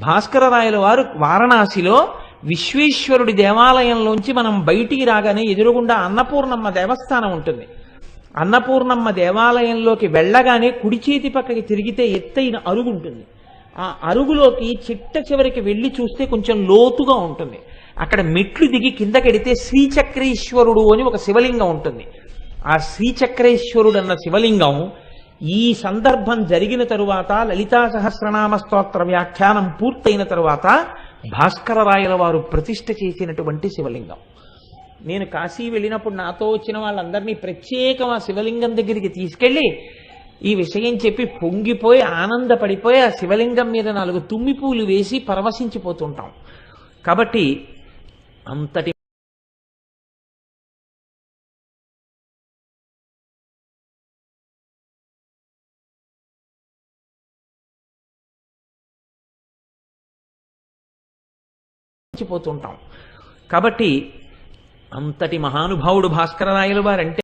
భాస్కరరాయల వారు వారణాసిలో విశ్వేశ్వరుడి దేవాలయంలోంచి మనం బయటికి రాగానే ఎదురుగుండా అన్నపూర్ణమ్మ దేవస్థానం ఉంటుంది. అన్నపూర్ణమ్మ దేవాలయంలోకి వెళ్ళగానే కుడి చేతి పక్కకి తిరిగితే ఎత్తైన అరుగు ఉంటుంది. ఆ అరుగులోకి చిట్ట చివరికి వెళ్ళి చూస్తే కొంచెం లోతుగా ఉంటుంది. అక్కడ మెట్లు దిగి కిందకెడితే శ్రీచక్రేశ్వరుడు అని ఒక శివలింగం ఉంటుంది. ఆ శ్రీచక్రేశ్వరుడు అన్న శివలింగం ఈ సందర్భం జరిగిన తరువాత, లలితా సహస్రనామ స్తోత్ర వ్యాఖ్యానం పూర్తయిన తరువాత భాస్కరరాయల వారు ప్రతిష్ఠ చేసినటువంటి శివలింగం. నేను కాశీ వెళ్ళినప్పుడు నాతో వచ్చిన వాళ్ళందరినీ ప్రత్యేకం ఆ శివలింగం దగ్గరికి తీసుకెళ్ళి ఈ విషయం చెప్పి పొంగిపోయి ఆనందపడిపోయి ఆ శివలింగం మీద 4 తుమ్మి పూలు వేసి పరవశించిపోతుంటాం. కాబట్టి అంతటి పోతుంటాం. కాబట్టి అంతటి మహానుభావుడు భాస్కరరాయల వారంటే